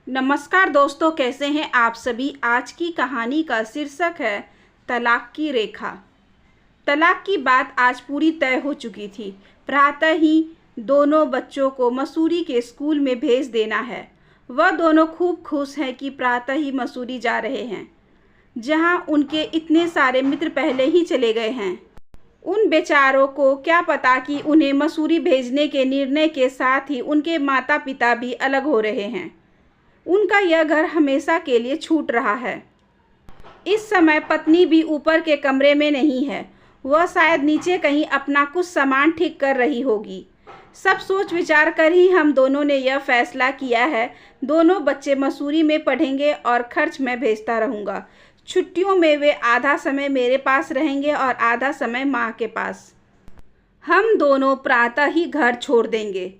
नमस्कार दोस्तों, कैसे हैं आप सभी। आज की कहानी का शीर्षक है तलाक की रेखा। तलाक की बात आज पूरी तय हो चुकी थी। प्रातः ही दोनों बच्चों को मसूरी के स्कूल में भेज देना है। वह दोनों खूब खुश हैं कि प्रातः ही मसूरी जा रहे हैं, जहां उनके इतने सारे मित्र पहले ही चले गए हैं। उन बेचारों को क्या पता कि उन्हें मसूरी भेजने के निर्णय के साथ ही उनके माता पिता भी अलग हो रहे हैं। उनका यह घर हमेशा के लिए छूट रहा है। इस समय पत्नी भी ऊपर के कमरे में नहीं है। वह शायद नीचे कहीं अपना कुछ सामान ठीक कर रही होगी। सब सोच विचार कर ही हम दोनों ने यह फैसला किया है, दोनों बच्चे मसूरी में पढ़ेंगे और खर्च मैं भेजता रहूँगा। छुट्टियों में वे आधा समय मेरे पास रहेंगे और आधा समय माँ के पास। हम दोनों प्रातः ही घर छोड़ देंगे।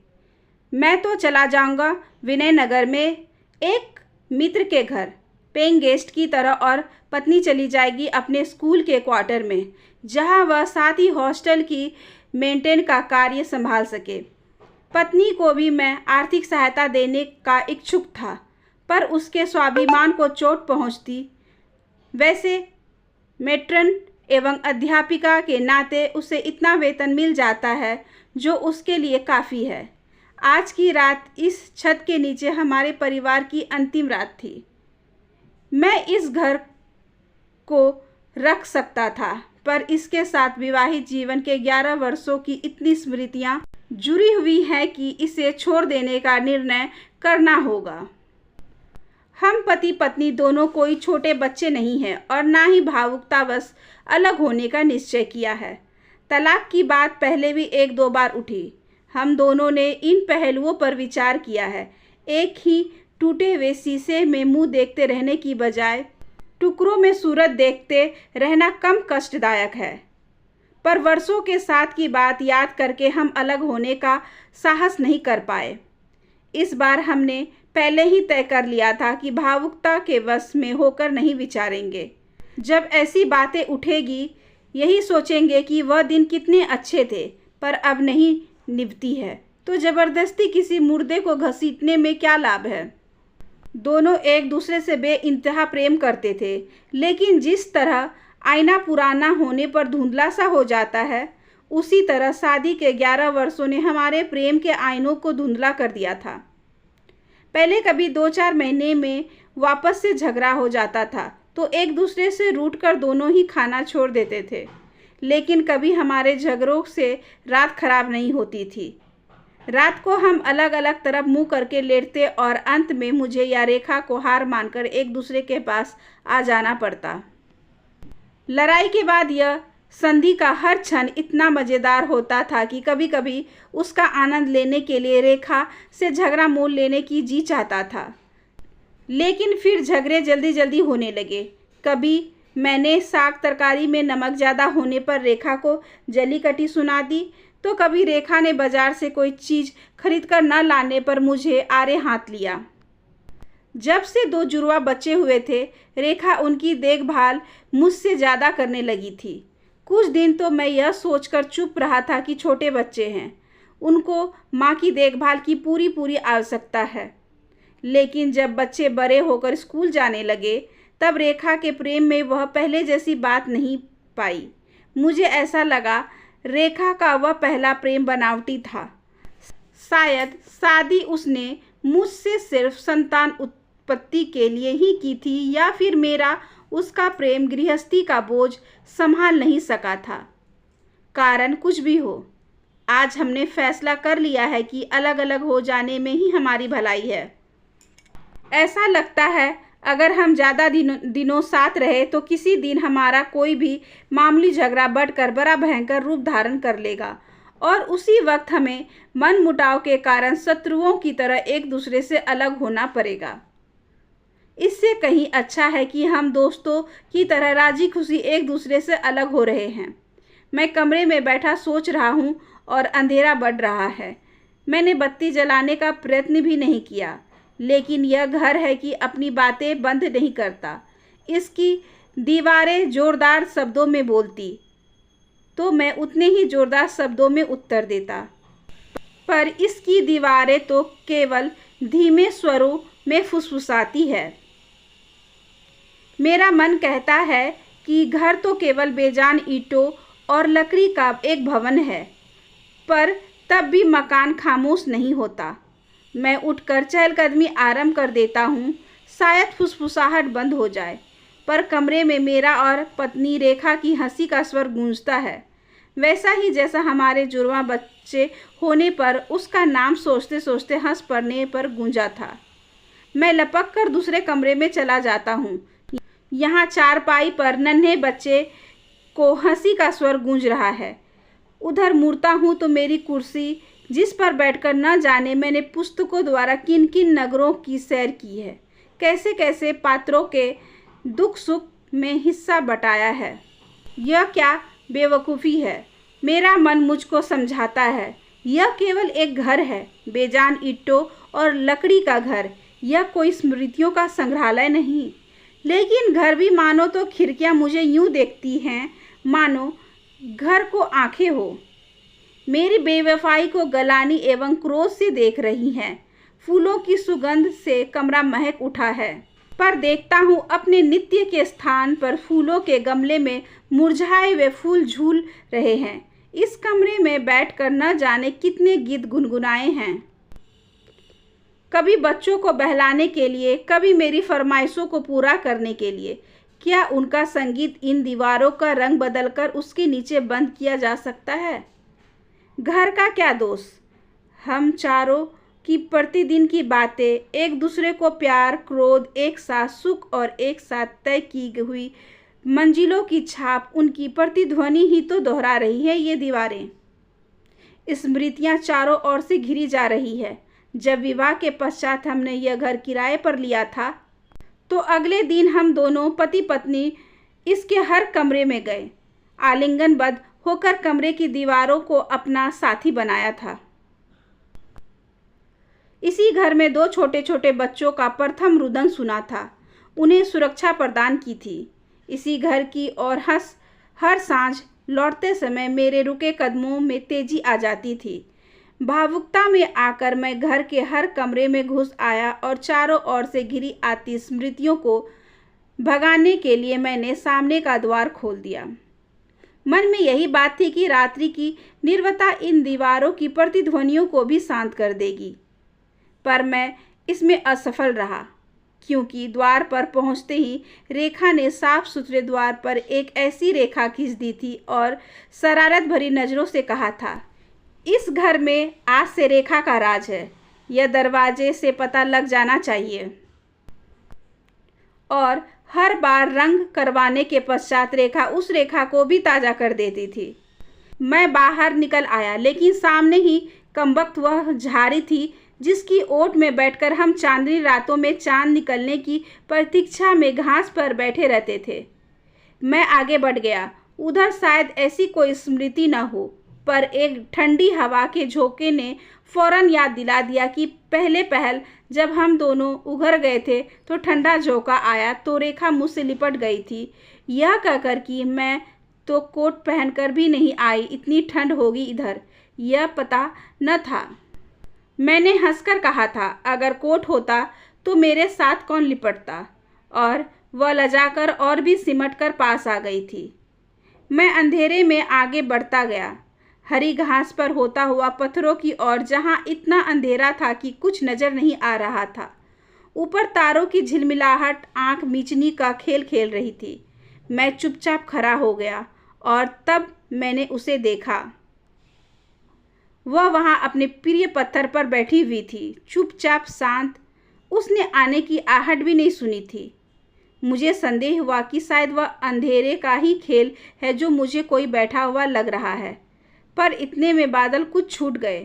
मैं तो चला जाऊँगा विनयनगर में एक मित्र के घर पेइंग गेस्ट की तरह, और पत्नी चली जाएगी अपने स्कूल के क्वार्टर में, जहां वह साथ ही हॉस्टल की मेंटेन का कार्य संभाल सके। पत्नी को भी मैं आर्थिक सहायता देने का इच्छुक था, पर उसके स्वाभिमान को चोट पहुंचती। वैसे मेट्रन एवं अध्यापिका के नाते उसे इतना वेतन मिल जाता है जो उसके लिए काफ़ी है। आज की रात इस छत के नीचे हमारे परिवार की अंतिम रात थी। मैं इस घर को रख सकता था, पर इसके साथ विवाहित जीवन के 11 वर्षों की इतनी स्मृतियां जुड़ी हुई हैं कि इसे छोड़ देने का निर्णय करना होगा। हम पति पत्नी दोनों कोई छोटे बच्चे नहीं हैं और ना ही भावुकतावश अलग होने का निश्चय किया है। तलाक की बात पहले भी 1-2 बार उठी। हम दोनों ने इन पहलुओं पर विचार किया है। एक ही टूटे हुए शीशे में मुंह देखते रहने की बजाय टुकड़ों में सूरत देखते रहना कम कष्टदायक है। पर वर्षों के साथ की बात याद करके हम अलग होने का साहस नहीं कर पाए। इस बार हमने पहले ही तय कर लिया था कि भावुकता के वश में होकर नहीं विचारेंगे। जब ऐसी बातें उठेगी यही सोचेंगे कि वह दिन कितने अच्छे थे, पर अब नहीं निभती है तो ज़बरदस्ती किसी मुर्दे को घसीटने में क्या लाभ है। दोनों एक दूसरे से बेइंतहा प्रेम करते थे, लेकिन जिस तरह आईना पुराना होने पर धुंधला सा हो जाता है, उसी तरह शादी के 11 वर्षों ने हमारे प्रेम के आईनों को धुंधला कर दिया था। पहले कभी 2-4 महीने में वापस से झगड़ा हो जाता था तो एक दूसरे से रूठकर दोनों ही खाना छोड़ देते थे, लेकिन कभी हमारे झगड़ों से रात खराब नहीं होती थी। रात को हम अलग अलग तरफ मुंह करके लेटते और अंत में मुझे या रेखा को हार मानकर एक दूसरे के पास आ जाना पड़ता। लड़ाई के बाद यह संधि का हर क्षण इतना मज़ेदार होता था कि कभी कभी उसका आनंद लेने के लिए रेखा से झगड़ा मोल लेने की जी चाहता था, लेकिन फिर झगड़े जल्दी जल्दी होने लगे। कभी मैंने साग तरकारी में नमक ज़्यादा होने पर रेखा को जली कटी सुना दी, तो कभी रेखा ने बाजार से कोई चीज़ खरीद कर न लाने पर मुझे आड़े हाथ लिया। जब से 2 जुड़वा बच्चे हुए थे, रेखा उनकी देखभाल मुझसे ज़्यादा करने लगी थी। कुछ दिन तो मैं यह सोचकर चुप रहा था कि छोटे बच्चे हैं, उनको माँ की देखभाल की पूरी आवश्यकता है। लेकिन जब बच्चे बड़े होकर स्कूल जाने लगे, तब रेखा के प्रेम में वह पहले जैसी बात नहीं पाई। मुझे ऐसा लगा रेखा का वह पहला प्रेम बनावटी था। शायद शादी उसने मुझसे सिर्फ संतान उत्पत्ति के लिए ही की थी, या फिर मेरा उसका प्रेम गृहस्थी का बोझ संभाल नहीं सका था। कारण कुछ भी हो, आज हमने फैसला कर लिया है कि अलग अलग हो जाने में ही हमारी भलाई है। ऐसा लगता है अगर हम ज़्यादा दिनों साथ रहे तो किसी दिन हमारा कोई भी मामूली झगड़ा बढ़कर बड़ा भयंकर रूप धारण कर लेगा, और उसी वक्त हमें मनमुटाव के कारण शत्रुओं की तरह एक दूसरे से अलग होना पड़ेगा। इससे कहीं अच्छा है कि हम दोस्तों की तरह राजी खुशी एक दूसरे से अलग हो रहे हैं। मैं कमरे में बैठा सोच रहा हूँ और अंधेरा बढ़ रहा है। मैंने बत्ती जलाने का प्रयत्न भी नहीं किया, लेकिन यह घर है कि अपनी बातें बंद नहीं करता। इसकी दीवारें जोरदार शब्दों में बोलती तो मैं उतने ही जोरदार शब्दों में उत्तर देता, पर इसकी दीवारें तो केवल धीमे स्वरों में फुसफुसाती है। मेरा मन कहता है कि घर तो केवल बेजान ईंटों और लकड़ी का एक भवन है, पर तब भी मकान खामोश नहीं होता। मैं उठकर चहलकदमी आरंभ कर देता हूँ, शायद फुसफुसाहट बंद हो जाए, पर कमरे में मेरा और पत्नी रेखा की हंसी का स्वर गूंजता है, वैसा ही जैसा हमारे जुड़वा बच्चे होने पर उसका नाम सोचते सोचते हंस पड़ने पर गूंजा था। मैं लपक कर दूसरे कमरे में चला जाता हूँ। यहाँ चारपाई पर नन्हे बच्चे को हंसी का स्वर गूंज रहा है। उधर मुड़ता हूँ तो मेरी कुर्सी, जिस पर बैठकर न जाने मैंने पुस्तकों द्वारा किन किन नगरों की सैर की है, कैसे कैसे पात्रों के दुख सुख में हिस्सा बटाया है। यह क्या बेवकूफ़ी है, मेरा मन मुझको समझाता है। यह केवल एक घर है, बेजान ईंटों और लकड़ी का घर। यह कोई स्मृतियों का संग्रहालय नहीं। लेकिन घर भी मानो तो खिड़कियां मुझे यूं देखती हैं मानो घर को आंखें हो, मेरी बेवफाई को गलानी एवं क्रोध से देख रही हैं। फूलों की सुगंध से कमरा महक उठा है, पर देखता हूँ अपने नित्य के स्थान पर फूलों के गमले में मुरझाए हुए फूल झूल रहे हैं। इस कमरे में बैठकर न जाने कितने गीत गुनगुनाए हैं, कभी बच्चों को बहलाने के लिए, कभी मेरी फरमाइशों को पूरा करने के लिए। क्या उनका संगीत इन दीवारों का रंग बदलकर उसके नीचे बंद किया जा सकता है? घर का क्या दोष, हम चारों की प्रतिदिन की बातें, एक दूसरे को प्यार क्रोध, एक साथ सुख और एक साथ तय की हुई मंजिलों की छाप, उनकी प्रतिध्वनि ही तो दोहरा रही है ये दीवारें। स्मृतियाँ चारों ओर से घिरी जा रही है। जब विवाह के पश्चात हमने यह घर किराए पर लिया था, तो अगले दिन हम दोनों पति पत्नी इसके हर कमरे में गए, आलिंगनबद्ध होकर कमरे की दीवारों को अपना साथी बनाया था। इसी घर में 2 छोटे छोटे बच्चों का प्रथम रुदन सुना था, उन्हें सुरक्षा प्रदान की थी। इसी घर की और हर सांझ लौटते समय मेरे रुके कदमों में तेजी आ जाती थी। भावुकता में आकर मैं घर के हर कमरे में घुस आया और चारों ओर से घिरी आती स्मृतियों को भगाने के लिए मैंने सामने का द्वार खोल दिया। मन में यही बात थी कि रात्रि की निर्वता इन दीवारों की प्रतिध्वनियों को भी शांत कर देगी, पर मैं इसमें असफल रहा, क्योंकि द्वार पर पहुंचते ही रेखा ने साफ सुथरे द्वार पर एक ऐसी रेखा खींच दी थी और शरारत भरी नज़रों से कहा था, इस घर में आज से रेखा का राज है, यह दरवाजे से पता लग जाना चाहिए। और हर बार रंग करवाने के पश्चात रेखा उस रेखा को भी ताज़ा कर देती थी। मैं बाहर निकल आया, लेकिन सामने ही कमबख्त वह झाड़ी थी जिसकी ओट में बैठकर हम चांदनी रातों में चांद निकलने की प्रतीक्षा में घास पर बैठे रहते थे। मैं आगे बढ़ गया। उधर शायद ऐसी कोई स्मृति न हो, पर एक ठंडी हवा के झोंके ने फौरन याद दिला दिया कि पहले पहल जब हम दोनों उघर गए थे तो ठंडा झोंका आया तो रेखा मुझसे लिपट गई थी, यह कहकर कि मैं तो कोट पहनकर भी नहीं आई, इतनी ठंड होगी इधर, यह पता न था। मैंने हंसकर कहा था, अगर कोट होता तो मेरे साथ कौन लिपटता, और वह लजाकर और भी सिमट कर पास आ गई थी। मैं अंधेरे में आगे बढ़ता गया, हरी घास पर होता हुआ पत्थरों की ओर, जहाँ इतना अंधेरा था कि कुछ नजर नहीं आ रहा था। ऊपर तारों की झिलमिलाहट आंख मीचनी का खेल खेल रही थी। मैं चुपचाप खड़ा हो गया और तब मैंने उसे देखा। वह वहाँ अपने प्रिय पत्थर पर बैठी हुई थी, चुपचाप शांत। उसने आने की आहट भी नहीं सुनी थी। मुझे संदेह हुआ कि शायद वह अंधेरे का ही खेल है जो मुझे कोई बैठा हुआ लग रहा है, पर इतने में बादल कुछ छूट गए,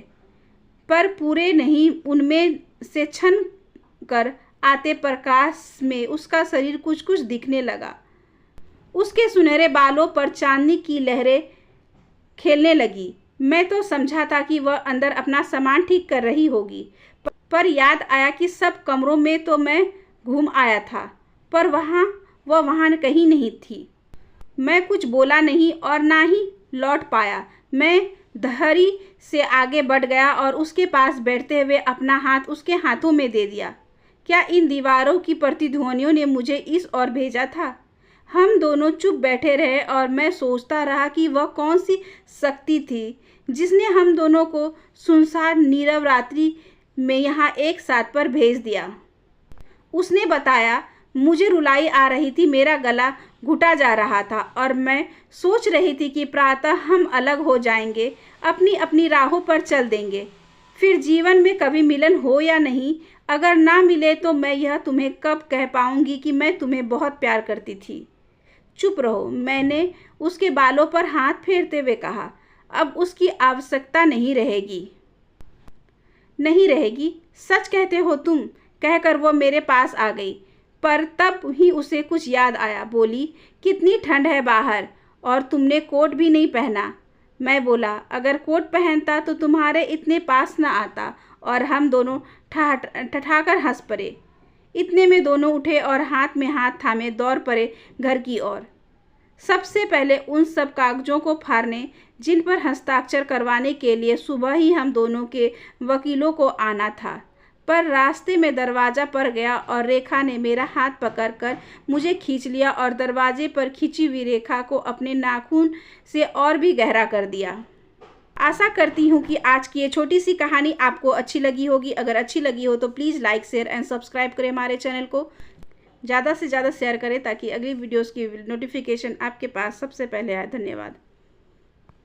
पर पूरे नहीं। उनमें से छन कर आते प्रकाश में उसका शरीर कुछ कुछ दिखने लगा। उसके सुनहरे बालों पर चांदनी की लहरें खेलने लगी। मैं तो समझा था कि वह अंदर अपना सामान ठीक कर रही होगी, पर याद आया कि सब कमरों में तो मैं घूम आया था, पर वह वहाँ कहीं नहीं थी। मैं कुछ बोला नहीं और ना ही लौट पाया। मैं धैर्य से आगे बढ़ गया और उसके पास बैठते हुए अपना हाथ उसके हाथों में दे दिया। क्या इन दीवारों की प्रतिध्वनियों ने मुझे इस ओर भेजा था? हम दोनों चुप बैठे रहे और मैं सोचता रहा कि वह कौन सी शक्ति थी जिसने हम दोनों को सुनसान नीरव रात्रि में यहाँ एक साथ पर भेज दिया। उसने बताया, मुझे रुलाई आ रही थी, मेरा गला घुटा जा रहा था और मैं सोच रही थी कि प्रातः हम अलग हो जाएंगे, अपनी अपनी राहों पर चल देंगे। फिर जीवन में कभी मिलन हो या नहीं, अगर ना मिले तो मैं यह तुम्हें कब कह पाऊंगी कि मैं तुम्हें बहुत प्यार करती थी। चुप रहो, मैंने उसके बालों पर हाथ फेरते हुए कहा। अब उसकी आवश्यकता नहीं रहेगी। नहीं रहेगी? सच कहते हो तुम? कहकर वो मेरे पास आ गई, पर तब ही उसे कुछ याद आया। बोली, कितनी ठंड है बाहर और तुमने कोट भी नहीं पहना। मैं बोला, अगर कोट पहनता तो तुम्हारे इतने पास न आता, और हम दोनों ठठाकर हंस पड़े। इतने में दोनों उठे और हाथ में हाथ थामे दौड़ पड़े घर की ओर। सबसे पहले उन सब कागजों को फाड़ने जिन पर हस्ताक्षर करवाने के लिए सुबह ही हम दोनों के वकीलों को आना था। पर रास्ते में दरवाज़ा पर गया और रेखा ने मेरा हाथ पकड़कर मुझे खींच लिया और दरवाजे पर खिंची हुई रेखा को अपने नाखून से और भी गहरा कर दिया। आशा करती हूँ कि आज की ये छोटी सी कहानी आपको अच्छी लगी होगी। अगर अच्छी लगी हो तो please like, share and subscribe करें हमारे चैनल को। ज़्यादा से ज़्यादा शेयर करें ताकि अगली वीडियोज़ की नोटिफिकेशन आपके पास सबसे पहले आए। धन्यवाद।